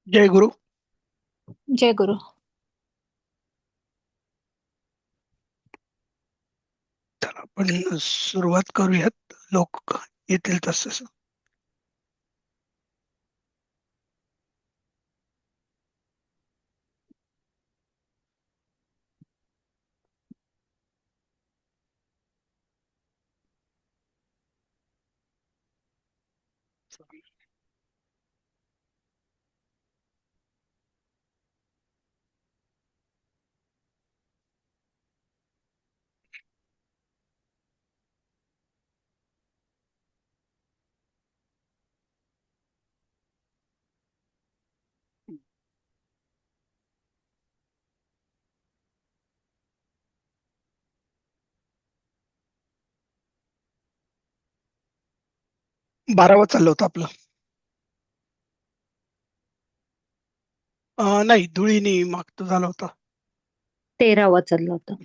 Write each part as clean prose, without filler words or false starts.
जय गुरु. जय गुरु. तर आपण सुरुवात करूयात. लोक येतील तसं. 12वा चाललं होतं आपलं. नाही, धुळीनी मागतं झालं होतं. 13वा चाललं होतं.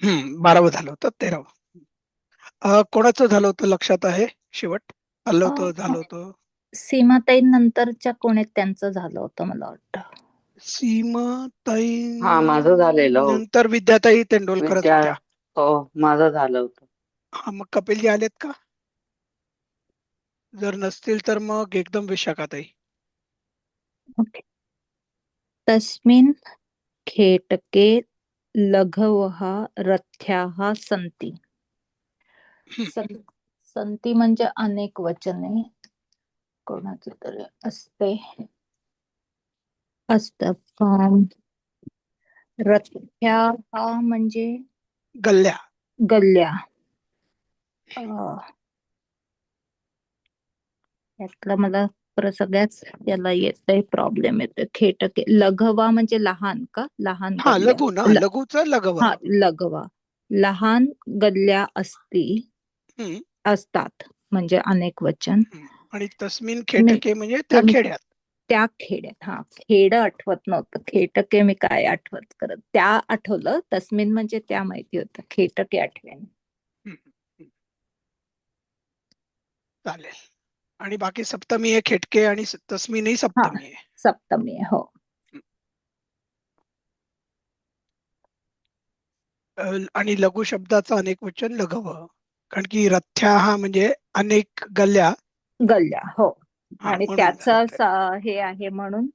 12वा झालं होतं. 13वा. कोणाचं झालं होतं लक्षात आहे? शेवट आलं अ, होतं, झालं होतं. सीमाताई नंतरच्या कोणी त्यांचं झालं होतं मला वाटतं. सीमाताई हा माझं झालेलं हो. नंतर विद्याताई तेंडोलकरच विद्या होत्या. हो माझं झालं होतं. हा, मग कपिलजी आलेत का? जर नसतील तर मग एकदम विशाखाताई. ओके. तस्मिन् खेटके लघवः रथ्याः सन्ति. हम्म, संती म्हणजे अनेक वचने कोणाचं तरी असतं. रथ्याः म्हणजे गल्ल्या. गल्ल्या. अं, यातलं मला सगळ्याच याला येतंय, प्रॉब्लेम येतोय. खेटके लघवा म्हणजे लहान का? लहान हा, गल्ल्या. लघु ना, लघुचं लघव. हा, लघवा. लहान गल्ल्या हम्म, असतात म्हणजे अनेक वचन. आणि तस्मिन मी खेटके म्हणजे त्या तुम खेड्यात. त्या खेड्यात. हा, खेड आठवत नव्हतं, खेटके मी काय आठवत करत, त्या आठवलं. तस्मिन म्हणजे त्या माहिती होतं, खेटके आठवेन. हम्म, हम्म, चालेल. आणि बाकी सप्तमी आहे खेटके आणि तस्मिनही हा, सप्तमी आहे. सप्तमी आहे, हो. आणि लघु शब्दाचं अनेक वचन लघव. कारण की रथ्या हा म्हणजे अनेक गल्ल्या. गल्ल्या, हो. हा, आणि म्हणून त्याच झालं ते. हे आहे म्हणून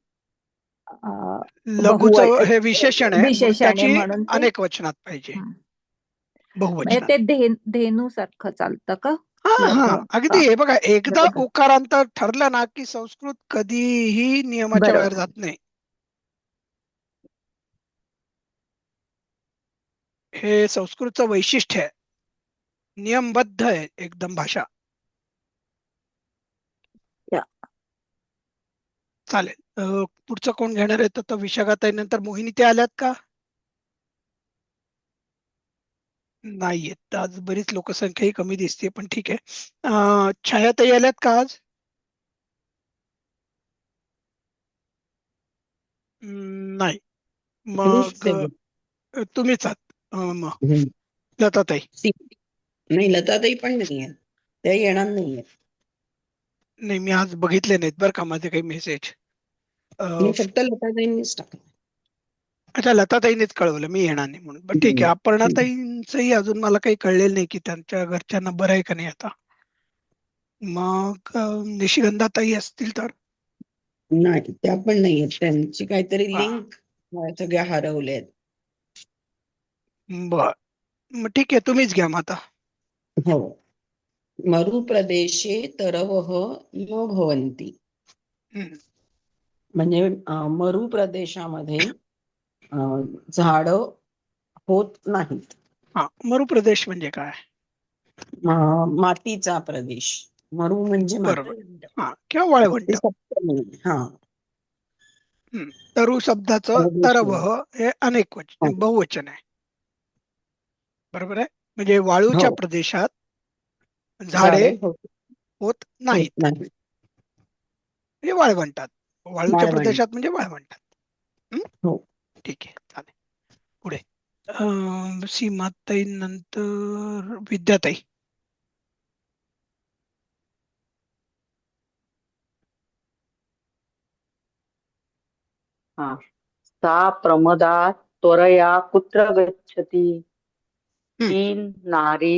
लघुचं हे विशेषण आहे, म्हणून विशेषण आहे त्याची म्हणून ते. अनेक वचनात पाहिजे, हं. म्हणजे बहुवचनात. ते धेनू सारखं चालतं का? हा हा, लघु अगदी. का? हे बघा, एकदा लघु. उकारांत ठरलं ना की संस्कृत कधीही नियमाच्या बाहेर बरोबर. जात नाही. हे संस्कृतचं वैशिष्ट्य आहे. नियमबद्ध आहे एकदम भाषा. या. चालेल. पुढचं कोण घेणार आहे? तर विशाखाताई नंतर मोहिनी ते आल्यात का? नाहीयेत. तर आज बरीच लोकसंख्याही कमी दिसते, पण ठीक आहे. छायाताई आल्यात का आज? नाही. मग नुसते तुम्हीच आहात. मग हम्म. लताताई. नाही, लताताई पण नाहीये, त्या येणार नाहीये. नाही, मी आज बघितले नाहीत बरं का माझे काही मेसेज. मी फक्त लताताईंनीच टाकलं. अच्छा, लताताईंनीच कळवलं मी येणार नाही म्हणून. पण ठीक आहे. हम्म. अपर्णाताईंचंही अजून मला काही कळलेलं नाही की त्यांच्या घरच्यांना बरं आहे का नाही आता. मग निशिगंधाताई असतील तर. नाही, त्या पण नाहीये. त्यांची काहीतरी हा, लिंक सगळ्या हरवल्यात. बर. मग ठीक आहे, तुम्हीच घ्या मग आता. हो. मरुप्रदेशे तरवः न भवन्ति. हम्म. म्हणजे मरु प्रदेशामध्ये झाडं होत नाहीत. हा, मरुप्रदेश म्हणजे काय? मातीचा प्रदेश. मरु म्हणजे बरोबर. माती. हा, किंवा ते वाळवंट. सप्तमी. हा. तरु शब्दाचं तरव परदेशी. हे अनेक हा. वचन, बहुवचन आहे. बरोबर आहे. म्हणजे हो. वाळूच्या प्रदेशात झाडे झाडे होत होत होत नाहीत, नाही. म्हणजे वाळवंटात. वाळूच्या वाळवंट. प्रदेशात म्हणजे वाळवंटात. हं? हो. ठीक आहे, चालेल. पुढे. सीमाताई नंतर विद्याताई. हा. सा प्रमदा त्वरया कुत्र गच्छति? हम्म. ती नारी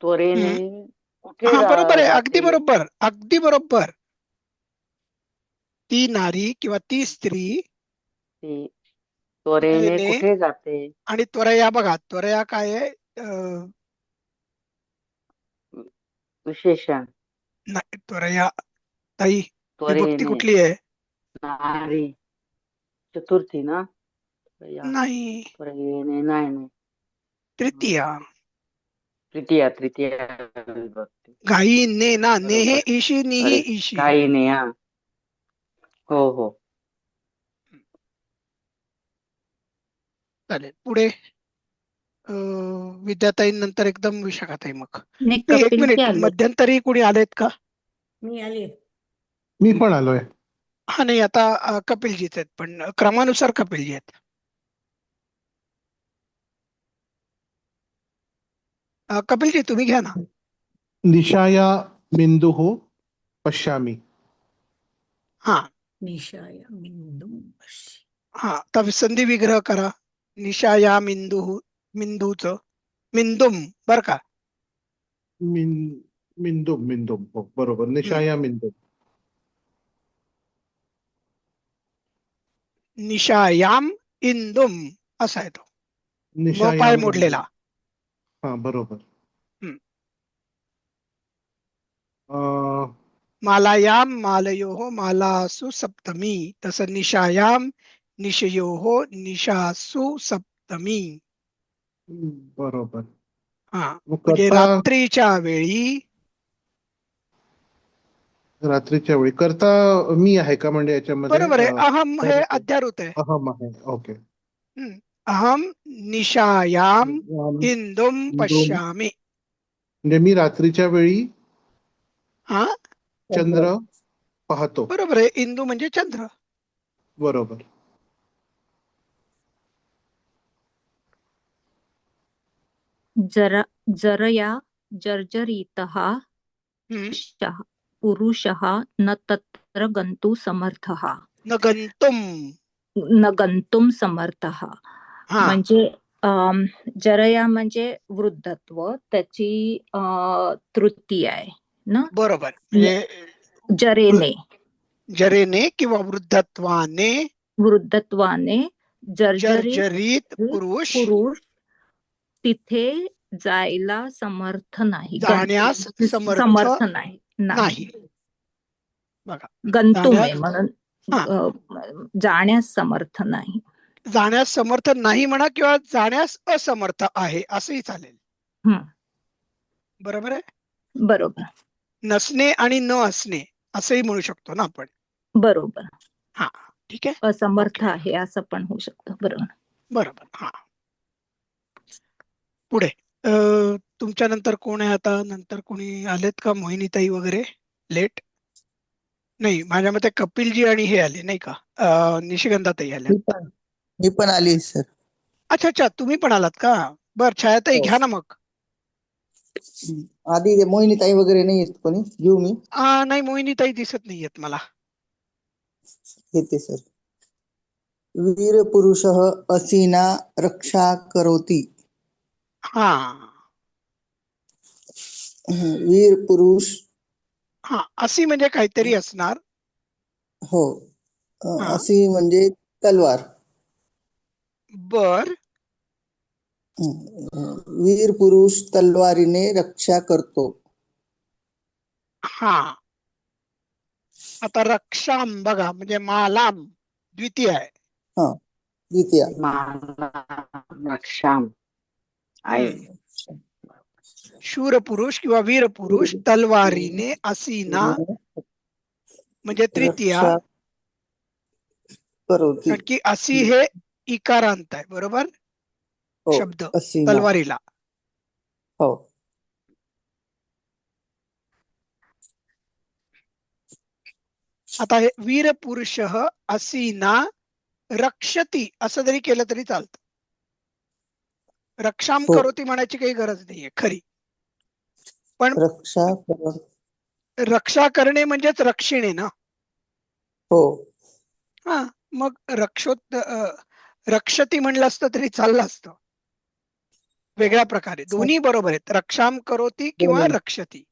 त्वरेने हम्म. कुठे हा, बरोबर आहे, अगदी जाते? बरोबर, अगदी बरोबर. ती नारी किंवा ती स्त्री ती त्वरेने ने कुठे जाते? आणि त्वरया, बघा त्वरया काय आहे? विशेषण. नाही, त्वरया ताई विभक्ती त्वरेने कुठली आहे? नारी चतुर्थी ना? त्वरया नाही, त्वरेने नाही नाही. तृतीया. तृतीया तृतीया विभक्ती. घाई ने ना, ने हे बरोबर. ईशी, नी ही अरे ईशी. काही नाही. हा. हो हो. चालेल, पुढे. विद्याताई नंतर एकदम विशाखाताई. मग नाही, नाही, एक कपिलजी मिनिट, आले. मध्यंतरी कुणी आलेत का? मी आले. मी पण आलोय. हा, नाही, आता कपिलजीच आहेत, पण क्रमानुसार कपिलजी आहेत. कपिलजी तुम्ही घ्या ना. निशाया बिंदुः पश्यामि. हा निशाय बिंदुं पश्य. हा, आता संधी विग्रह करा. निशा या मिंदूच मिंदुम, बर का? मिंदुम हो बरोबर. निशाया मिंदुम. निशायाम इंदुम असा आहे तो, म निशाया पाय मिंदुम. मोडलेला. हा बरोबर. हम्म. अं, मालायाम मालयोः मालासु सप्तमी, तसं निशायाम निशयोः निशासु सप्तमी. बरोबर. हा, मग म्हणजे कर्ता रात्रीच्या वेळी. कर्ता मी आहे का म्हणजे याच्यामध्ये बरोबर आहे, अहम हे अध्यारूत आहे. अहम आहे. ओके. हम्म. अहम निशायाम इंदुम इंदुम पश्यामि. म्हणजे मी रात्रीच्या वेळी हा, चंद्र पाहतो. बरोबर आहे, इंदू म्हणजे चंद्र. बरोबर. जरया जर्जरितः हम्म. पुरुषः न तत्र गन्तुं समर्थः. न गंतुम. न गंतुम समर्थः. हा, म्हणजे जरया म्हणजे वृद्धत्व, त्याची तृतीय आहे ना. बरोबर, म्हणजे जरेने जरेने किंवा वृद्धत्वाने जर्जरित जर्जरित पुरुष पुरुष तिथे जायला समर्थ नाही, जाण्यास समर्थ समर्थ नाही. नाही. बघा, गंतुम आहे जाण्यास, म्हणून हा, जाण्यास समर्थ नाही. जाण्यास समर्थ नाही म्हणा, किंवा जाण्यास असमर्थ आहे असंही चालेल. हम्म, बरोबर आहे. बरोबर नसणे आणि न असणे असंही म्हणू शकतो ना आपण. बरोबर. हा, ठीक आहे. असमर्थ ओके. आहे असं पण होऊ शकतं. बरोबर. बरोबर. हा, पुढे. तुमच्या नंतर कोण आहे आता? नंतर कोणी आलेत का? मोहिनीताई वगैरे लेट? नाही, माझ्या मते कपिलजी आणि हे आले नाही का? निशिगंधाताई आल्या. मी पण आली सर. अच्छा अच्छा, तुम्ही पण आलात का? बर, छायाताई घ्या ना मग. आधी ते मोहिनीताई वगैरे नाही येत कोणी, घेऊ मी? नाही, मोहिनीताई दिसत नाहीयेत मला. येते सर. वीर पुरुषः असीना रक्षा करोति. हा वीर पुरुष. हा, अशी म्हणजे काहीतरी असणार. हो. हा, असी म्हणजे तलवार. बर. वीर पुरुष तलवारीने रक्षा करतो. हा, आता रक्षाम बघा, म्हणजे मालाम द्वितीय आहे. हा, द्वितीय. रक्षाम आहे. शूर पुरुष किंवा वीर पुरुष तलवारीने असीना म्हणजे तृतीया. रक्षा करोति. कारण की असी हे इकारांत आहे, बरोबर? हो, शब्द असीना. तलवारीला. हो. आता हे वीर पुरुष असीना रक्षती असं जरी केलं तरी चालतं. रक्षाम हो. करोती म्हणायची काही गरज नाहीये खरी. पण रक्षा करोति. रक्षा करणे म्हणजेच रक्षिणे ना. हो. हा, मग रक्षती म्हणलं असतं तरी चाललं असतं वेगळ्या प्रकारे. दोन्ही बरोबर आहेत, रक्षाम करोती किंवा बरोबर. रक्षती.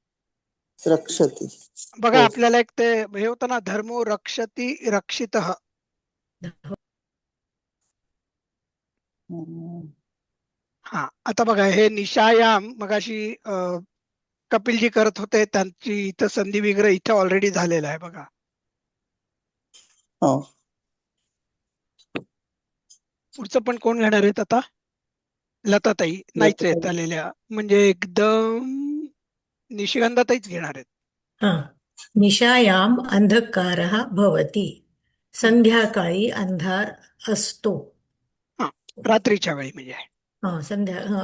रक्षती. बघा हो. आपल्याला एक ते हे होतं ना, धर्मो रक्षती रक्षितः. हम्म. हा, आता बघा हे निशायाम मगाशी कपिलजी करत होते, त्यांची इथं संधी विग्रह इथं ऑलरेडी झालेला आहे बघा. हो. पुढचं पण कोण घेणार आहेत आता? लताताई नाहीच आहेत आलेल्या, म्हणजे एकदम निशिगंधाताईच घेणार आहेत. हा. निशायाम अंधकारः भवति. संध्याकाळी अंधार असतो. हा, रात्रीच्या वेळी म्हणजे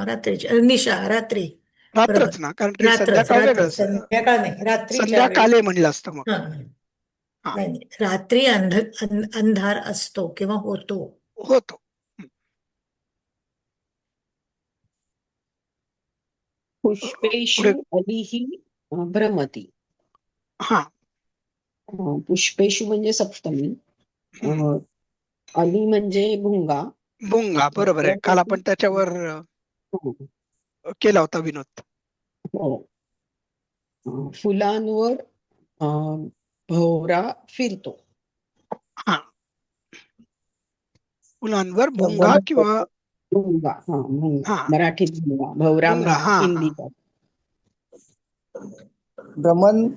रात्रीच्या निशा रात्री. बरोबर. रात्रच ना, कारण की रात्रच संध्याकाळ रात्र वेगळं, संध्याकाळ नाही, रात्रीच्या वेळी. संध्याकाळे म्हणलं असतं मग. हा. हा. नाही, रात्री अंधार असतो किंवा होतो. होतो. पुष्पेषु पुढे अलिः भ्रमति. हा. पुष्पेषु म्हणजे सप्तमी. हम्म. अली म्हणजे भुंगा. भुंगा बरोबर आहे, काल आपण त्याच्यावर हो. केला होता विनोद. हो. फुलांवर भोवरा फिरतो. हा, फुलांवर भुंगा किंवा भुंगा. भुंगा हा मराठीत भुंगा, भोवरा भुंगा. हा हिंदीत. भ्रमण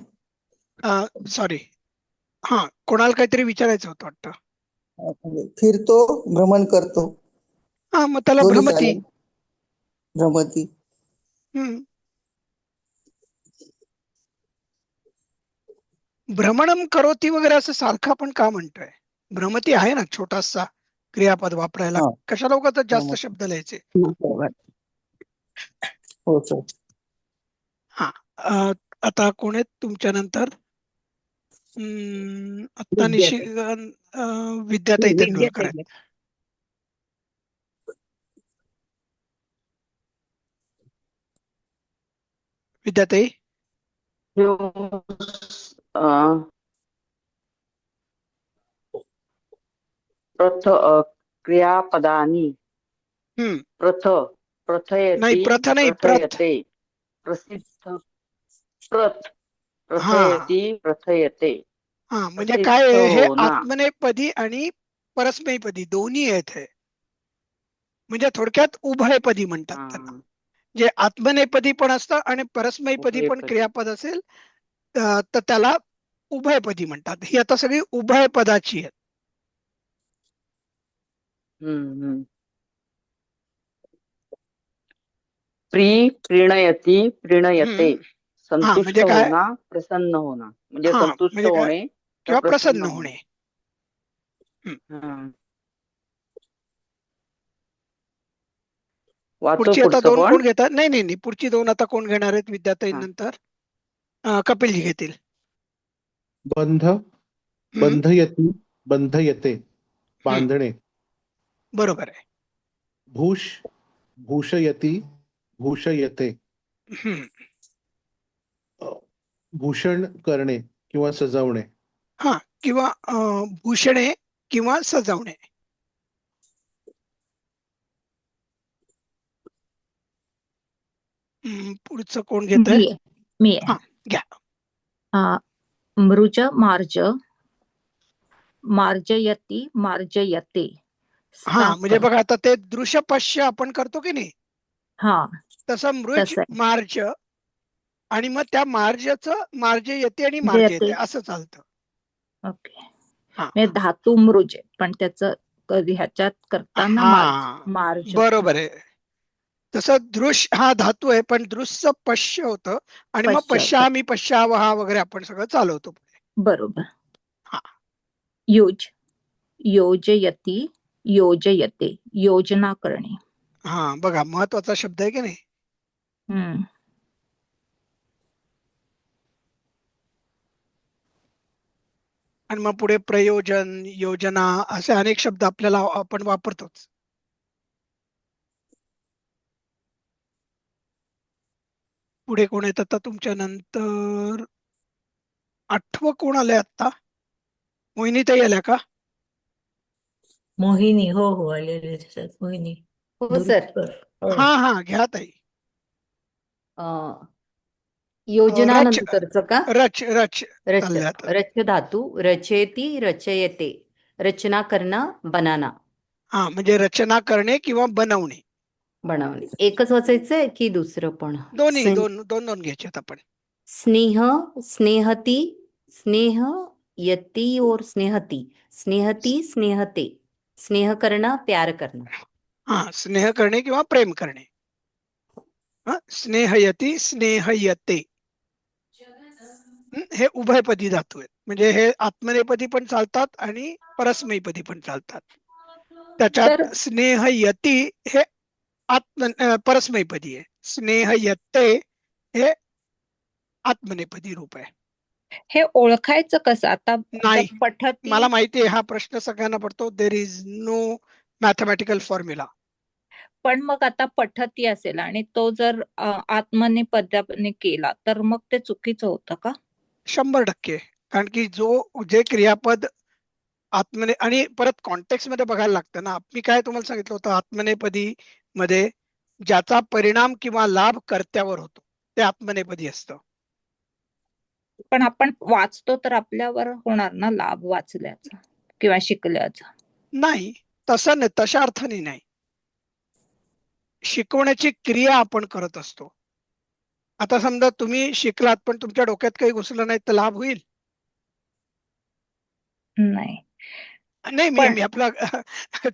सॉरी, हा कोणाला काहीतरी विचारायचं होतं वाटतं. फिरतो, भ्रमण करतो. हा, मग त्याला दोन्ही भ्रमती. चालेल. भ्रमती. हम्म. भ्रमणम करोती वगैरे असं सारखं आपण का म्हणतोय? भ्रमती आहे ना छोटासा क्रियापद वापरायला, हा. कशाला उगाच जास्त भ्रमती. शब्द लिहायचे. हो सर. हा, आता कोण आहेत तुमच्या नंतर? आता विद्याताई तेंडुलकर आहेत. विद्याताई. क्रियापदानि प्रथयति नाही, प्रथ नाही, प्रथ. प्रथयते प्रसिद्ध हा प्रथयते. हा, म्हणजे काय आहे, हे होना. आत्मनेपदी आणि परस्मैपदी दोन्ही आहेत हे. म्हणजे थोडक्यात उभयपदी म्हणतात त्यांना. जे आत्मनेपदी पण असतं आणि परस्मैपदी पण उभयपदी. क्रियापद असेल तर त्याला उभयपदी म्हणतात. ही आता सगळी उभयपदाची आहेत. प्रीणयति प्रीणयते. हा, संतुष्ट म्हणजे काय? होना, प्रसन्न होना. म्हणजे हा, संतुष्ट म्हणजे काय? होणे किंवा प्रसन्न होणे. वाचो पुढची आता पुढचं दोन पण. कोण घेतात? नाही नाही नाही, पुढची दोन आता कोण घेणार आहेत? विद्याताई नंतर कपिलजी घेतील. बंध, बंधयति, बंधयते, बांधणे. बरोबर आहे. भूष, भूषयति, भूषयते, भूषण करणे किंवा सजवणे. हा, किंवा भूषणे किंवा सजवणे. पुढचं कोण घेत आहे? मी हा, घ्या. मृज मार्ज, मार्जयति मार्जयते. हा, म्हणजे बघा आता ते दृश्यपश्य आपण करतो की नाही, हा तसं मृज मार्ज आणि मग त्या मार्जचं मार्ज येते आणि मार्ज येते असं चालतं. ओके. म्हणजे धातू मृज पण त्याचं ह्याच्यात करताना मार्ज. बरोबर आहे. तसं दृश्य हा धातू आहे, पण दृश्य पश्य होतं आणि मग पश्यामी पश्यावहा वगैरे आपण सगळं चालवतो. बरोबर. योज, योजयति योजयते, योजना करणे. हा, बघा महत्वाचा शब्द आहे की नाही. आणि मग पुढे प्रयोजन, योजना असे अनेक शब्द आपल्याला आपण वापरतोच. पुढे कोण येत आता तुमच्या नंतर? 8वं कोण आलंय आता? मोहिनीताई आल्या का? मोहिनी, हो हो, आलेले त्याच्यात मोहिनी. हो सर. दुरुस्तर. हो. हा घ्या ताई. अं, रच योजनानंतरचं का? रच रच रच चाललंय आता. रच धातू, रचयति रचयते, रचना करणं, बनाना, हा म्हणजे रचना करणे किंवा बनवणे. बनवणे. एकच वाचायचंय की दुसरं पण? दोन्ही दोन दोन दोन घ्यायचे आपण. स्नेह, स्नेहती, स्नेहयती और स्नेहती, स्नेहती, स्नेहते, स्नेह करणं, प्यार करणं. हा स्नेह करणे किंवा प्रेम करणे. हा स्नेहयती स्नेहयते. हे उभयपदी धातू आहेत. म्हणजे हे आत्मनेपदी पण चालतात आणि परस्मैपदी पण चालतात. तर त्याच्यात स्नेहयती हे परस्मैपदी आहे. स्नेहयते हे आत्मनेपदी रूप आहे. हे ओळखायचं कसं? आता नाही, जर पठती, मला माहिती आहे हा प्रश्न सगळ्यांना पडतो. There is no mathematical formula. पण मग आता पठती असेल आणि तो जर आत्मनेपदाने केला तर मग ते चुकीचं होतं का? 100%. कारण की जे क्रियापद आत्मने आणि परत कॉन्टेक्स्ट मध्ये बघायला लागतं ना. मी काय तुम्हाला सांगितलं होतं, आत्मनेपदी मध्ये ज्याचा परिणाम किंवा लाभ कर्त्यावर होतो ते आत्मनेपदी असतं. पण आपण वाचतो तर आपल्यावर होणार ना लाभ वाचल्याचा किंवा शिकल्याचा. नाही, तसं नाही, तशा अर्थाने नाही. शिकवण्याची क्रिया आपण करत असतो. आता समजा तुम्ही शिकलात पण तुमच्या डोक्यात काही घुसलं नाही तर लाभ होईल? नाही नाही, मी पण मी आपला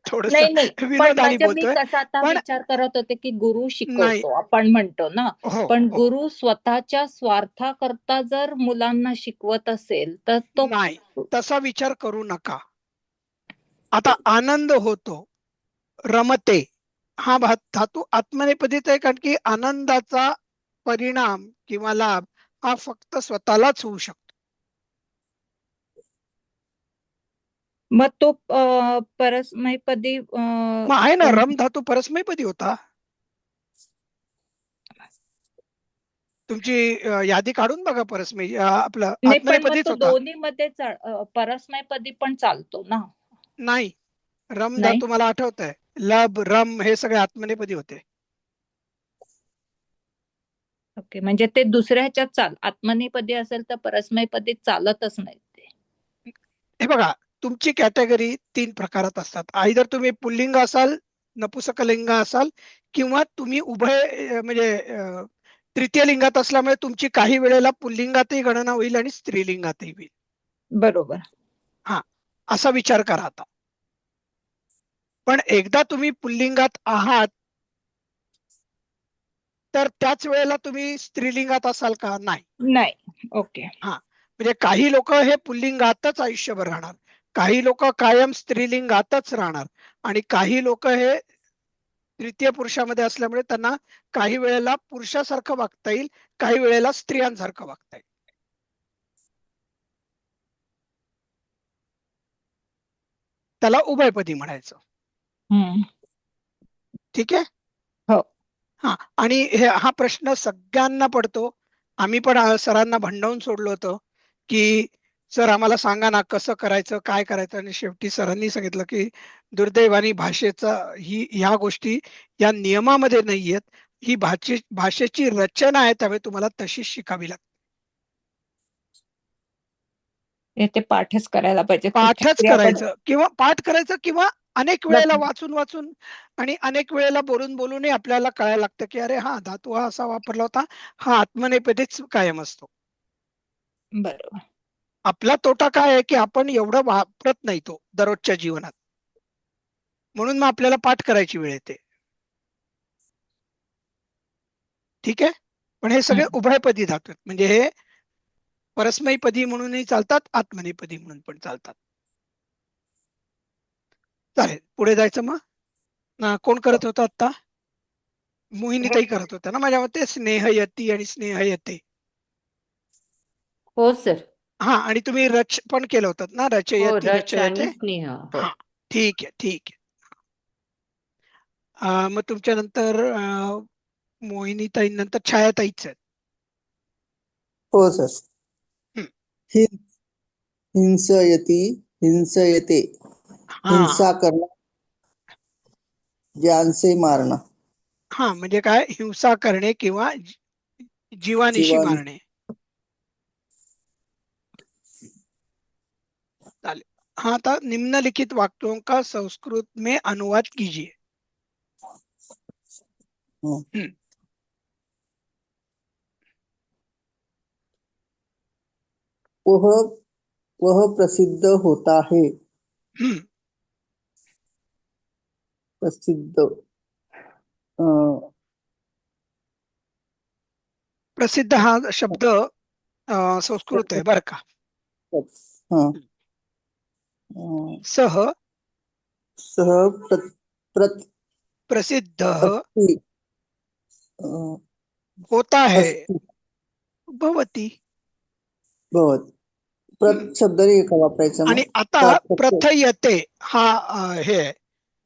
थोडस नाही नाही पण विनोदाने म्हणजे मी बोलतोय. कसा आता पण विचार करत होते की गुरु नाही, शिकवतो आपण म्हणतो ना, हो पण हो, गुरु स्वतःच्या स्वार्थाकरता जर मुलांना शिकवत असेल तर तो नाही, तसा विचार करू नका. आता आनंद होतो, रमते, हा धातू आत्मनेपदीत आहे. कारण की आनंदाचा परिणाम किंवा लाभ हा फक्त स्वतःलाच होऊ शकतो. मग तो परस्मैपदी मग आहे ना, रम धातू परस्मैपदी होता. तुमची यादी काढून बघा. आपलं नाही, पण मग आत्मनेपदीच तो होता. दोन्ही मध्ये परस्मैपदी पण चालतो ना? नाही, रम नाही. धातू मला आठवत आहे, लब रम हे सगळे आत्मनेपदी होते. ओके, म्हणजे ते दुसऱ्या ह्याच्यात आत्मनेपदी असेल तर परस्मैपदी चालतच नाही ते. हे बघा, तुमची कॅटेगरी 3 प्रकारात असतात. आयदर तुम्ही पुल्लिंग असाल, नपुसकलिंग असाल, किंवा तुम्ही म्हणजे तृतीय लिंगात असल्यामुळे तुमची काही वेळेला पुल्लिंगातही गणना होईल आणि स्त्रीलिंगातही होईल. बरोबर. हा, असा विचार करा आता. पण एकदा तुम्ही पुल्लिंगात आहात तर त्याच वेळेला तुम्ही स्त्रीलिंगात असाल का? नाही. नाही. ओके. हा, म्हणजे काही लोक हे पुल्लिंगातच आयुष्यभर राहणार, काही लोक कायम स्त्रीलिंगातच राहणार, आणि काही लोक हे तृतीय पुरुषामध्ये असल्यामुळे त्यांना काही वेळेला पुरुषासारखं वागता येईल, काही वेळेला स्त्रियांसारखं वागता येईल. त्याला उभयपदी म्हणायचं. ठीक आहे. हो. हा, आणि हा प्रश्न सगळ्यांना पडतो. आम्ही पण सरांना भंडावून सोडलं होतं की सर आम्हाला सांगा ना कसं करायचं, काय करायचं, आणि शेवटी सरांनी सांगितलं की दुर्दैवाने भाषेचा ह्या गोष्टी या नियमामध्ये नाहीयेत. ही भाषेची रचना आहे, त्यामुळे तुम्हाला तशीच शिकावी लागते. ते पाठच करायला पाहिजे. पाठ करायचं किंवा अनेक वेळेला वाचून वाचून आणि अनेक वेळेला बोलून बोलूनही आपल्याला कळायला लागतं की अरे हा धातू हा असा वापरला होता, हा आत्मनेपदीच कायम असतो. बरोबर. आपला तोटा काय आहे की आपण एवढं वापरत नाही तो दररोजच्या जीवनात, म्हणून मग आपल्याला पाठ करायची वेळ येते. ठीक आहे. पण हे सगळे उभयपदी धातू आहेत, म्हणजे हे परस्मैपदी म्हणूनही चालतात, आत्मनेपदी म्हणून पण चालतात. चालेल, पुढे जायचं मग. कोण करत होतं आता? मोहिनीताई करत होत्या ना माझ्या मते. स्नेहयती आणि स्नेहयते. हो सर. हा, आणि तुम्ही रच पण केलं होतं ना, हो, रचयती रच रचयते. आणि स्नेह. हो. हा, ठीक आहे ठीक आहे. मग तुमच्या नंतर मोहिनीताई नंतर छायाताईच आहेत. हो सर. हं. हिंसयती हिंसयते, हा हिंसा करणं ज्यांचे मारणं. हा म्हणजे काय, हिंसा करणे किंवा जीवानिशी जीवानी. मारणे. चालेल. हाँ, आता निम्नलिखित वाक्यों का संस्कृत में अनुवाद कीजिए. हं. हम्म. वह वह प्रसिद्ध होता है. हम्म. प्रसिद्ध अं, प्रसिद्ध हा शब्द संस्कृत आहे बरं का. हं. अं, सह सह प्रत प्रसिद्ध अस्ति अं, होता है अस्ति भवती. भवति. प्रत शब्द नाही का वापरायचा आणि मग आता का फक्त? प्रथयते हा हे आहे.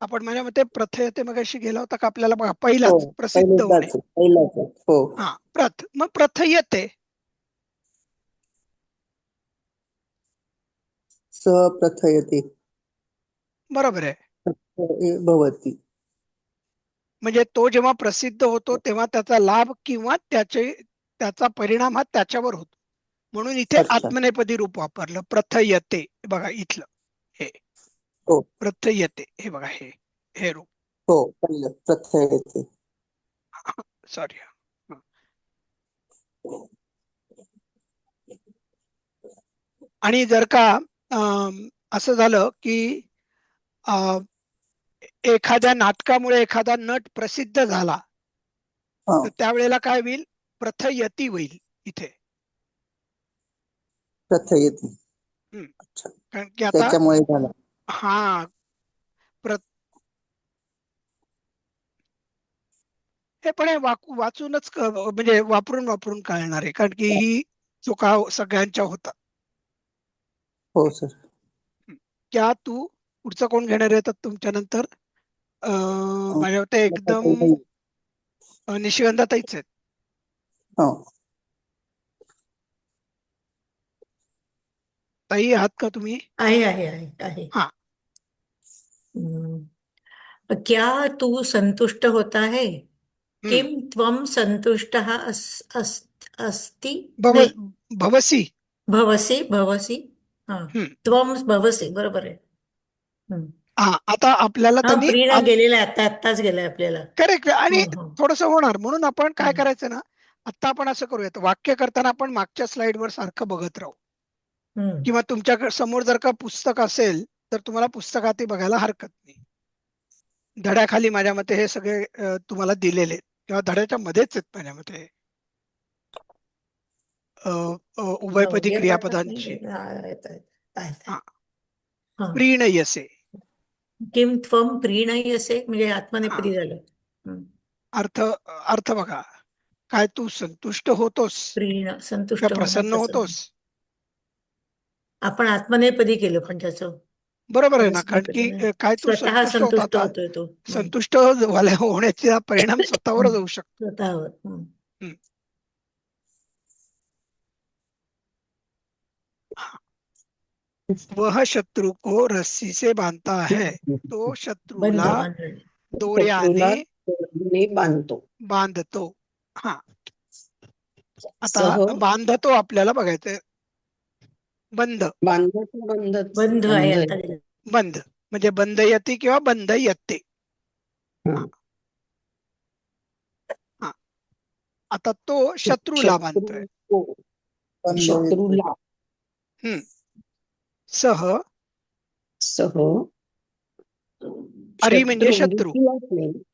आपण माझ्या मते प्रथयते मगाशी गेला होता का आपल्याला बघा, हो, पहिलाच प्रसिद्ध होणे. पहिलाच आहे. हो. हा मग प्रथयते सह प्रथयते बरोबर आहे. भवती. म्हणजे तो जेव्हा प्रसिद्ध होतो तेव्हा त्याचा लाभ किंवा त्याचा परिणाम हा त्याच्यावर होतो. म्हणून इथे अच्छा. आत्मनेपदी रूप वापरलं, प्रथयते. बघा इथलं हे हो. प्रथयते, हे बघा हे रूप. हो, पहिलं प्रथयते. सॉरी. आणि जर का असं झालं की एखाद्या नाटकामुळे एखादा नट प्रसिद्ध झाला, हा, तर त्यावेळेला काय होईल, प्रथयती होईल इथे. प्रथयते. हम्म. अच्छा, कारण की आता त्याच्यामुळे झाला. हा हे पण हे वाचूनच म्हणजे वापरून कळणार आहे, कारण की ही चुका सगळ्यांच्या होतात. हो सर. क्या तू पुढचं कोण घेणार येतात तुमच्या नंतर? माझ्या मते एकदम निशिगंधाताईच आहेत. हो. ताई आहात का तुम्ही? आहे. हाँ. क्या तू संतुष्ट होता है? हम्म. किम त्वम संतुष्टः अस्ति? भव नहीं, भवसी. भवसी. हाँ, हम्म. त्वम भवसी, बरोबर आहे. हा, आता आपल्याला हा, त्यांनी प्रीणा गेलेला आहे, आत्ताच गेलाय आपल्याला. करेक्ट. आणि हो. थोडस होणार, म्हणून आपण काय हम्म. करायचं ना, आता आपण असं करूयात, वाक्य करताना आपण मागच्या स्लाइडवर सारखं बघत राहू, किंवा तुमच्या समोर जर का पुस्तक असेल तर तुम्हाला पुस्तकात बघायला हरकत नाही. धड्याखाली माझ्या मते हे सगळे तुम्हाला दिलेले आहेत, किंवा धड्याच्या मध्येच आहेत माझ्या मते उभयपदी भव्य क्रियापदांची. पाठात हा, हा. प्रीणयसे. किम त्वम प्रीणयसे म्हणजे आत्मनेपदी हा, झालं. अर्थ बघा, काय तू संतुष्ट होतोस प्रीण, का संतुष्ट होणं, प्रसन्न होतोस? आपण आत्मनेपदी केलं पण त्याचं बरोबर आहे ना, कारण की प्रश्नपद काय तू स्वतः संतुष्ट होता, संतुष्ट आता होतोय तो. संतुष्ट होण्याचा परिणाम स्वतःवर जाऊ शकतो. स्वतःवर. हम्म. वह शत्रु को रस्सी से बांधता है, तो शत्रूला बांधणे. दोऱ्याने शत्रूला बांधतो. बांधतो. हा, आता सह बांधतो आपल्याला बघायचंय. बंध बंध आहे आता दिलं. बंध म्हणजे बंधयती किंवा बंधयते. हा. हा, आता तो शत्रूला बांधतोय. शत्रूला. सह अरी म्हणजे शत्रू.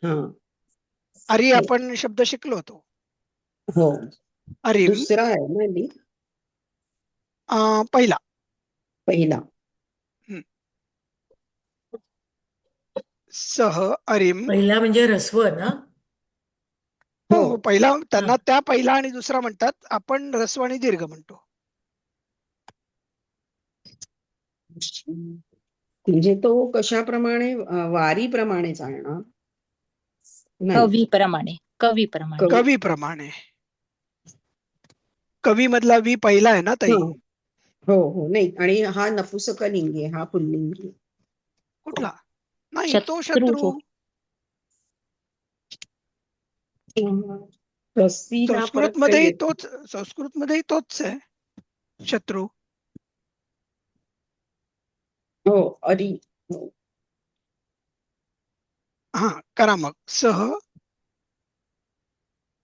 हा. अरी आपण शब्द शिकलो होतो. हो, अरिम दुसरा आहे ना मी पहिला. सह अरिम. पहिला म्हणजे ऱ्हस्व ना. हो, पहिला त्यांना त्या पहिला आणि दुसरा म्हणतात, आपण ऱ्हस्व आणि दीर्घ म्हणतो. म्हणजे तो कशाप्रमाणे, वारीप्रमाणे चालणार नाही, कवीप्रमाणे. कवी मधला वी पहिला आहे ना ताई? हो, नाही, आणि हा नपुसकलिंगी आहे, हा पुल्लिंगी. कुठला? नाही, तो शत्रू. रस्सीला परत संस्कृत काही मध्येही येतं. तोच आहे शत्रू. हो अरी. हो. हा करा मग. सह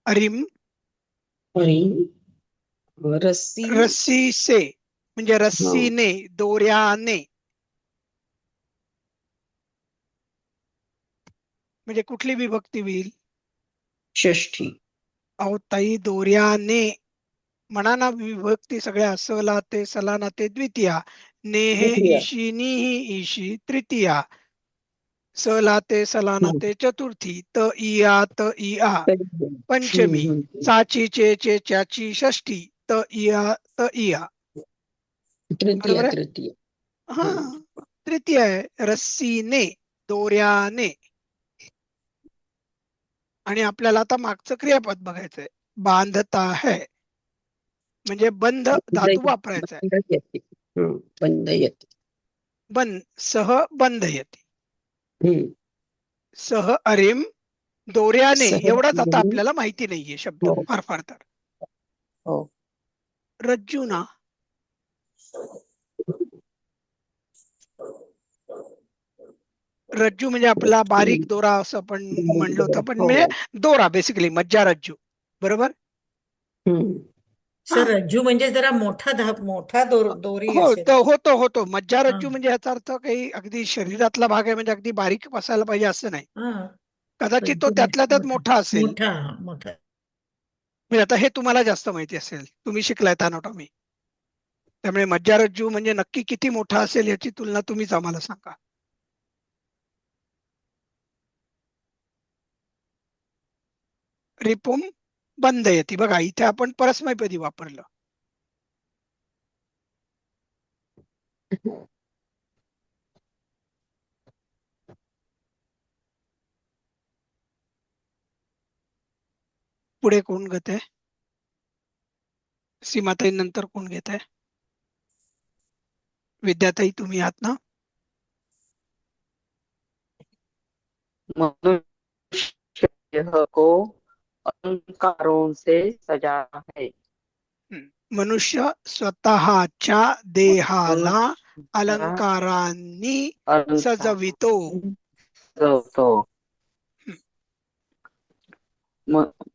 अरिम अरी रस्सी. रस्सी से म्हणजे रस्सीने, दोऱ्याने. म्हणजे कुठली विभक्ती होईल? षष्ठी. अहो ताई, दोऱ्याने म्हणा ना विभक्ती सगळ्या. सला ते सलाना ते द्वितीया. ने हे द्वितीया. ईशी, नी ही ईशी तृतीया. सला ते सलाना ते चतुर्थी. त इया त इया पंचमी. चाची चे च्याची षष्ठी. त इया त इया. तृतीया. बरोबर आहे? तृतीया. हा तृतीय आहे. रस्सीने, दोऱ्याने. आणि आपल्याला आता मागचं क्रियापद बघायचंय. बांधता है म्हणजे बंध धातू वापरायचा आहे. बंद येते. बंद येते. बंद, सह बंधयती. हम्म. सह अरिम दोऱ्याने. सह एवढाच आता अरिम. आपल्याला माहिती नाहीये शब्द. हो. फार तर हो. रज्जुना. रज्जू म्हणजे आपला बारीक दोरा असं आपण म्हणलं होतं, पण हो. म्हणजे दोरा बेसिकली मज्जा रज्जू. बरोबर. सर रज्जू म्हणजे जरा मोठा दोरी हो असेल. होतो मज्जा हा. रज्जू म्हणजे याचा अर्थ काही अगदी शरीरातला भाग आहे म्हणजे अगदी बारीक असायला पाहिजे असं नाही. हा. कदाचित तो रज्जू त्यातल्या त्यात मोठा असेल. मोठा. म्हणजे आता हे तुम्हाला जास्त माहिती असेल, तुम्ही शिकलायत अनाटॉमी. त्यामुळे मज्जारज्जू म्हणजे नक्की किती मोठा असेल याची तुलना तुम्हीच आम्हाला सांगा. रिपुम बंधयती. बघा इथे आपण परस्मैपदी वापरलं. पुढे कोण घेत आहे? सीमाताई नंतर कोण घेत आहे? विद्याताई तुम्ही आहात ना? मनुष्य को अलंकारों से सजा है. मनुष्य स्वतःच्या देहाला अलंकारांनी सजवितो. सजवतो.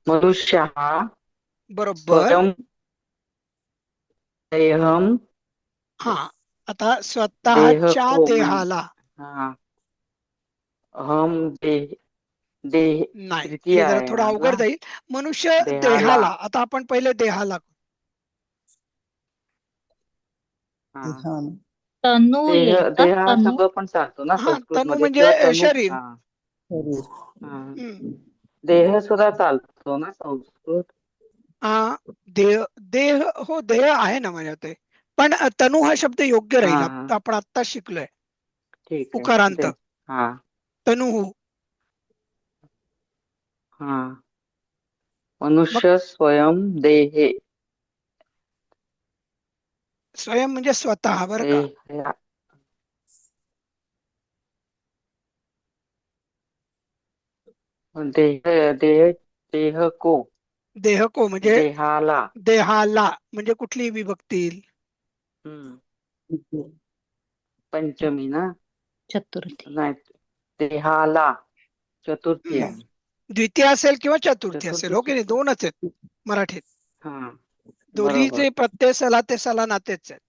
मनुष्य हा बरोबर. स्वयं देहम. हा आता देह स्वतःच्या को देहाला. हाँ हम देह नाही, तृतीय हे जरा आहे थोडं ना. अवघड जाईल. मनुष्य देहाला. देहाला. आता आपण पहिले देहाला. हाँ. ध्यान. तनू देह येईल का? देह हा तनू. शब्द पण चालतो ना हा संस्कृत तनू मध्ये म्हणजे किंवा तनू. शरीर. हाँ. शरीर. हम्म. देह सुद्धा चालतो ना संस्कृत. देह हो देह आहे ना माझ्या ते. पण तनू हा शब्द योग्य राहील. हाँ आपण आता शिकलोय. ठीक है. उकारांत हाँ तनू. हाँ मनुष्य स्वयं देहे. स्वयं म्हणजे स्वतः. बरं का. देह देह देह देह को. देह को म्हणजे देहाला. देहाला म्हणजे कुठली विभक्ती येईल? पंचमी ना. चतुर्थी. नाही देहाला चतुर्थी आहे. द्वितीय असेल किंवा चतुर्थी असेल. हो की नाही? चतुर्थी. दोनच आहेत मराठीत. हा बरोबर. दोन्हीचे प्रत्यय सला ते सला नातेच आहेत.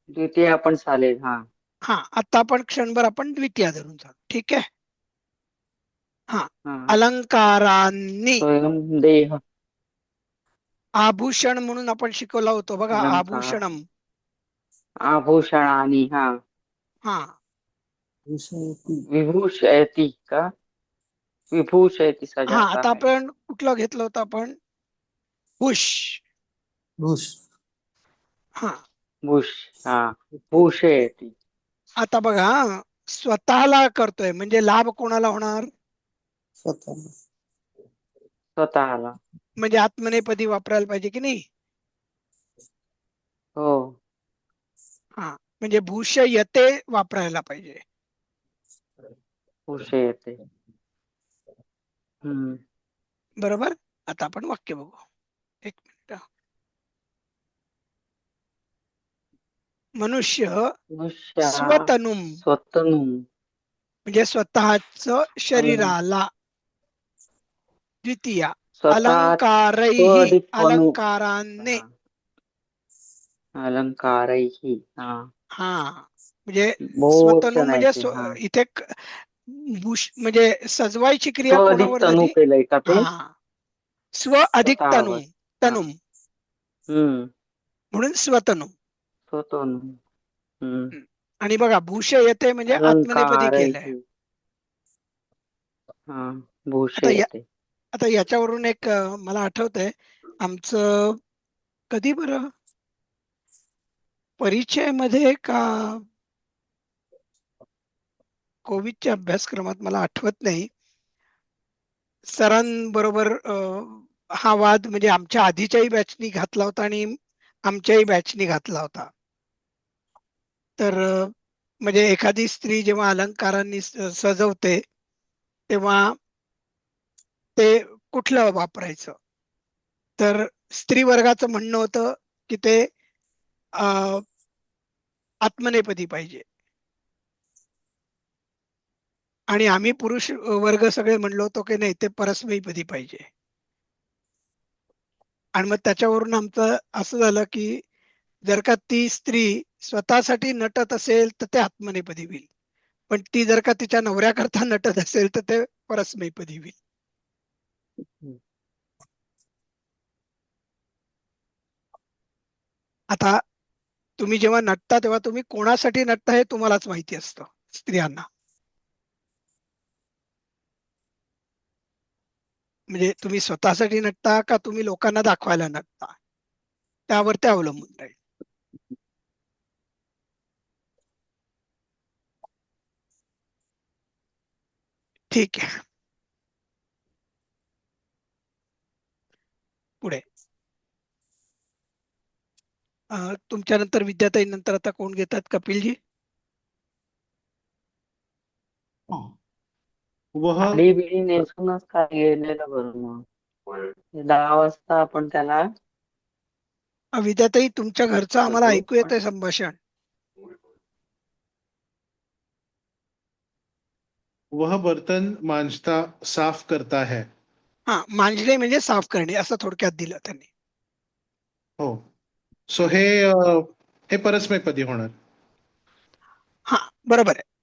द्वितीय पण चालेल. हा हा आता आपण क्षणभर आपण द्वितीय धरून चालू. ठीक आहे. हा हा अलंकारांनी. स्वयं देह. आभूषण म्हणून आपण शिकवला होतो बघा. अलंकार. आभूषणम. आभूषणानी. हा हा विभूषयती का. विभूषयती हा सजाता आता है. आपण कुठलं घेतलं होतं आपण? भूष. भूष. हा भूष. हा भूषयती. आता बघा स्वतःला करतोय म्हणजे लाभ कोणाला होणार? स्वतः. स्वतःला. म्हणजे आत्मनेपदी वापरायला पाहिजे की नाही? हो. हा म्हणजे भूषयते वापरायला पाहिजे. भूषयते. बरोबर. आता आपण वाक्य बघू. एक मिनिट. मनुष्य मनुष्या स्वतनुम स्वतनुम म्हणजे स्वतःच अलं शरीराला द्वितीया स्वतः अलंकारैहि अधिक स्वनु अलंकाराने अलंकारैहि हा हा म्हणजे बहुवचन स्वतनुम आहे म्हणजे ते हा इथे म्हणजे सजवायची क्रिया स्वअधिक कोणावर तनु झाली? केलंय का ते हा स्व अधिक तनु स्वतःवर हा तनुम हम्म म्हणून स्वतनु. स्वतनु हम्म आणि बघा भूष येते म्हणजे आत्मनेपदी केलंय. अलंकारैहि हा आता भूषयते आता याच्यावरून एक मला आठवतंय आमचं कधी बरं परिचय मध्ये का कोविडच्या अभ्यासक्रमात मला आठवत नाही. सरांबरोबर हा वाद म्हणजे आमच्या आधीच्याही बॅचनी घातला होता आणि आमच्याही बॅचनी घातला होता. तर म्हणजे एखादी स्त्री जेव्हा अलंकारांनी सजवते तेव्हा ते कुठलं वापरायचं? तर स्त्री वर्गाचं म्हणणं होतं की ते अ, आत्मनेपदी पाहिजे आणि आम्ही पुरुष वर्ग सगळे म्हणलो होतो की नाही ते परस्मैपदी पाहिजे. आणि मग त्याच्यावरून आमचं असं झालं की जर का ती स्त्री स्वतःसाठी नटत असेल तर ते आत्मनेपदी होईल, पण ती जर का तिच्या नवऱ्याकरता नटत असेल तर ते परस्मैपदी होईल. आता तुम्ही जेव्हा नटता तेव्हा तुम्ही कोणासाठी नटता हे तुम्हालाच माहिती असतं स्त्रियांना. म्हणजे तुम्ही स्वतःसाठी नटता का तुम्ही लोकांना दाखवायला नटता त्यावर ते अवलंबून राहील. ठीक आहे, पुढे तुमच्यानंतर विद्याताई नंतर आता कोण घेतात? कपिलजी. वह साडी बिडी नेसूनच काय गेलेलं बरं मग 10 वाजता आपण त्याला विद्याताई तुमच्या घरचं आम्हाला बघू ऐकू येतंय संभाषण. वह बर्तन मांजता साफ करता है. हा, मांजणे म्हणजे साफ करणे असं थोडक्यात दिलं त्यांनी. हो. सो हे हे परस्मैपदी होणार. हा बरोबर आहे.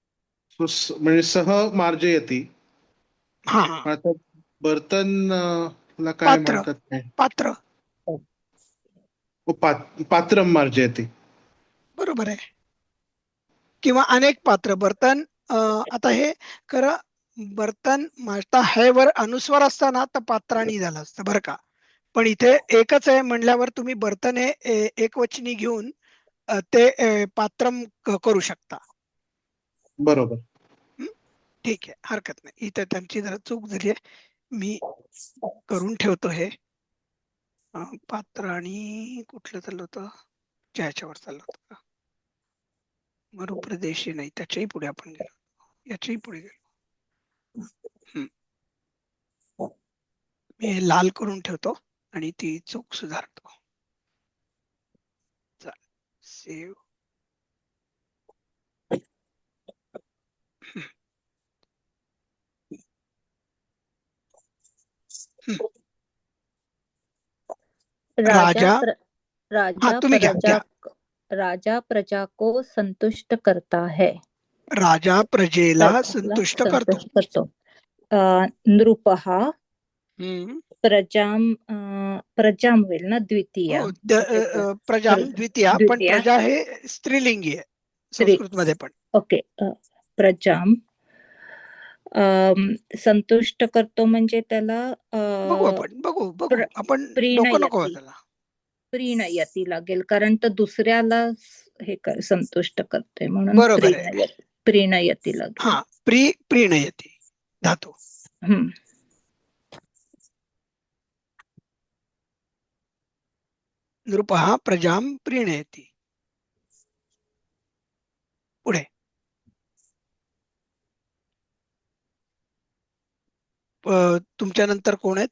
म्हणजे सह मार्जयती. हा हा. आता बर्तन ला काय पात्र म्हणतात ते? पात्र पात्रम मार्जयती. बरोबर आहे. किंवा अनेक पात्र बर्तन आता हे खरं बर्तन माजता है वर अनुस्वार असताना तर पात्राणी झालं असतं बरं का, पण इथे एकच आहे म्हणल्यावर तुम्ही बर्तन हे एकवचनी घेऊन ते पात्रम करू शकता. बरोबर. हं? ठीक आहे, हरकत नाही. इथे त्यांची जरा चूक झाली आहे, मी करून ठेवतो हे. पात्र आणि कुठलं चाललं होतं, ज्याच्यावर चाललं होतं मरुप्रदेशी नाही, त्याच्याही पुढे आपण गेलो, याच्याही पुढे गेलो. मी हे लाल करून ठेवतो आणि ती चूक सुधारतो. सेव्ह. राजा राजा. हा, राजा तुम्ही घ्या प्रजा घ्या. राजा प्रजा को संतुष्ट करता है. राजा प्रजेला प्रजाला संतुष्ट करतो. संतुष्ट करतो. नृपः हम्म. प्रजाम होईल ना द्वितीया. हो, प्रजाम द्वितीया, पण द्वितीया प्रजा हे स्त्रीलिंगी आहे संस्कृत मध्ये पण. ओके. प्रजाम संतुष्ट करतो म्हणजे त्याला बघू आपण बघू आपण डोकं नको प्रीणयती त्याला. प्रीणयती लागेल, कारण तर दुसऱ्याला हे संतुष्ट करते म्हणून बरोबर आहे. प्रीणयती लागेल. हा, प्रीणयती धातू. नृपः प्रजाम प्रीणयती. पुढे तुमच्या नंतर कोण आहेत?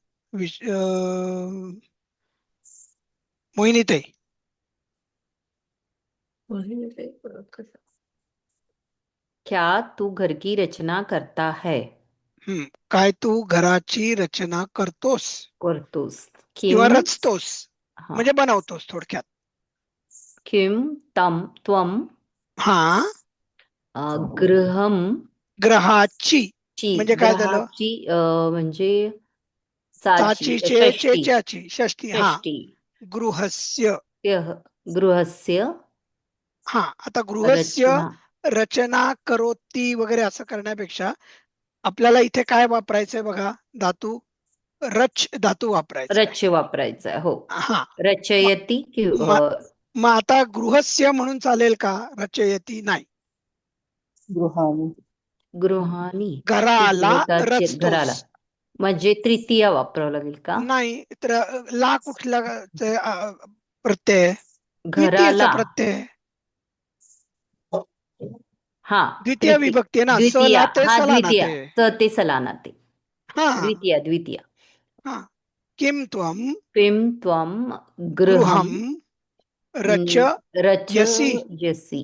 मोहिनीताई. क्या तू घर की रचना करता है? काय तू घराची रचना करतोस करतोस. किंवा किम रचतोस हा म्हणजे बनवतोस थोडक्यात. किम त्वम हा गृहम ग्रहाची ची म्हणजे काय झालं? ग्रहाची म्हणजे चाची चाचीचे षष्टी चेच्याची षष्टी. हा षष्टी गृहस्य. गृहस्य हा आता गृहस्य रचना रचना करोती वगैरे असं करण्यापेक्षा आपल्याला इथे काय वापरायचंय बघा, धातू रच धातू वापरायचा आहे. रच वापरायचा हो. हा रचयती म- मग आता गृहस्य म्हणून चालेल का? रचयती नाही. गृहाणी गृहानी घराला रचतोस. घराला म्हणजे तृतीया वापरावं लागेल का? नाही तर ला कुठला प्रत्यय? द्वितीयचा घराला प्रत्यय. हा द्वितीय विभक्ती आहे ना. द्वितीया सलाते हा द्वितीया सलानाते. ते सलानाते हा द्वितीया हा किम त्वम किम त्वम गृहम रच यसी. रचयसि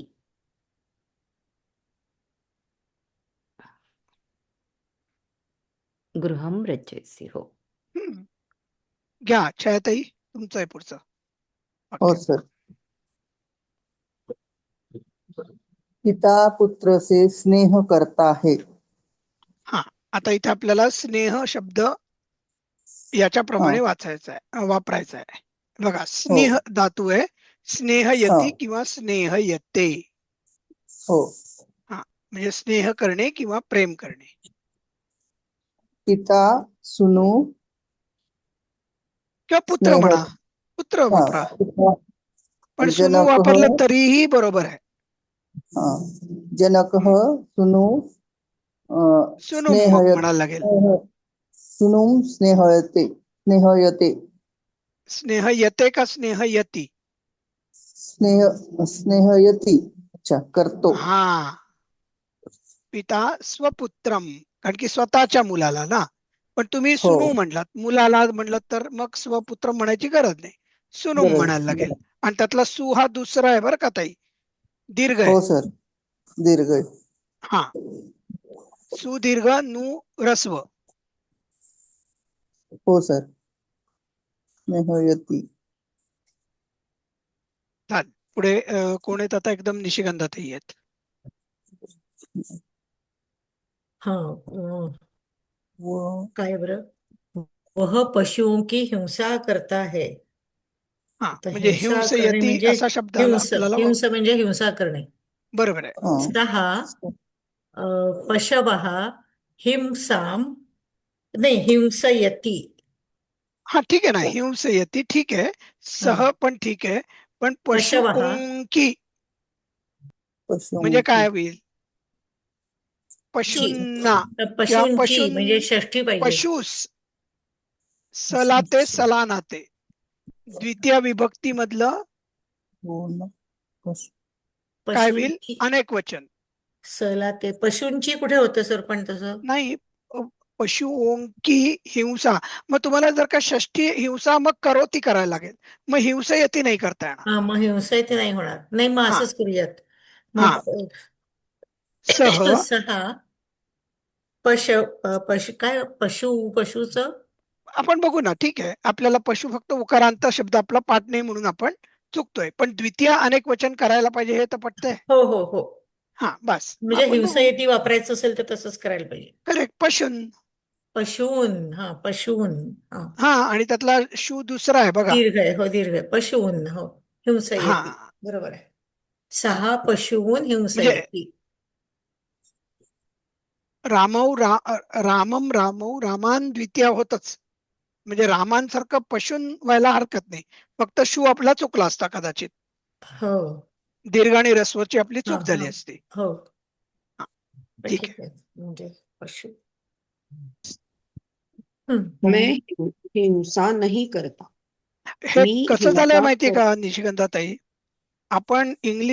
गृहम रचयसि हो. हम्म. घ्या छायाताई, तुमचं आहे पुढचं हो वाक्य. सर. पिता पुत्र से स्नेह करता है. हा आता इथे आपल्याला स्नेह शब्द याच्याप्रमाणे वाचायचा आहे, वापरायचा आहे. बघा स्नेह धातू आहे. स्नेहयती किंवा स्नेहयते. हो. हा म्हणजे स्नेह करणे किंवा प्रेम करणे. पिता सुनू किंवा पुत्र स्नेह. म्हणा, पुत्र हा वापरा. पिता पण सुनू जनक वापरलं तरीही बरोबर आहे. जनक सुनू सुनू मग म्हणायला लागेल. सुनुम स्नेहयते. स्नेहयते का स्नेहयती? स्नेहयती. अच्छा करतो. हा पिता स्वपुत्रम, कारण की स्वतःच्या मुलाला ना. पण तुम्ही हो. सुनू म्हणलात, मुलाला म्हणलात तर मग स्वपुत्र म्हणायची गरज नाही, सुनुम म्हणायला लागेल. आणि त्यातला सु हा दुसरा आहे बरं का ताई, दीर्घ आहे. हो सर, दीर्घ आहे. हा सुदीर्घ नु रस्व. हो सर. स्नेहयती. चालेल. पुढे कोण आहेत आता? एकदम निशिगंधाताई आहेत. हाँ वो काय बरं, वह पशुओं की हिंसा करता है. हा तर म्हणजे हिंसा करणे हिंसयती म्हणजे असा शब्द आला आपल्याला. हिंस म्हणजे हिंसा करणे. बरोबर आहे. सहा पशवः हिंसाम नाही हिंसयती. हा ठीक आहे ना, हिंसयती ठीक आहे, सह पण ठीक आहे. पण पशवः पशुओंकी म्हणजे काय होईल? पशूंना किंवा पशूंची म्हणजे षष्ठी पाहिजे. पशूस. सलाते सलानाते द्वितीय विभक्ती मधलं काय होईल? अनेक वचन. सलाते पशूंची कुठे होतं सर? पण तसं नाही, पशुओंकी हिंसा. मग तुम्हाला जर का षष्ठी हिंसा मग करोती करायला लागेल, मग हिंसयती नाही करता येणार. हा मग हिंसयती नाही होणार. नाही मग असंच करूयात. मग सह सहा पशु काय पशुचं आपण बघू ना, ठीक आहे. आपल्याला पशु फक्त उकारांत शब्द आपला पाठ नाही म्हणून आपण चुकतोय, पण द्वितीय अनेक वचन करायला पाहिजे हे तर पटतंय. हो हो हो. हा बस म्हणजे आपण बघू. हिंसयती वापरायचं असेल तर तसंच करायला पाहिजे. करेक्ट. पशून. पशून. हा पशून. हा आणि त्यातला शू दुसरा आहे बघा. दीर्घ आहे. हो दीर्घ आहे. पशून. हो हिंसयती. हा बरोबर आहे. सहा पशून म्हणजे हिंसयती. रामम रामौ रामान द्वितीय होतच, म्हणजे रामांसारखं पशून व्हायला हरकत नाही. फक्त शू आपला चुकला असता कदाचित. हो. दीर्घ आणि रस्वची आपली चूक झाली हा. असती. हो ठीक ठीक आहे. म्हणजे पशु. मैं हिंसा नहीं करता. हे मी कसं झालंय हिंसा माहितीये का निशिगंधाताई? आपण इंग्लिश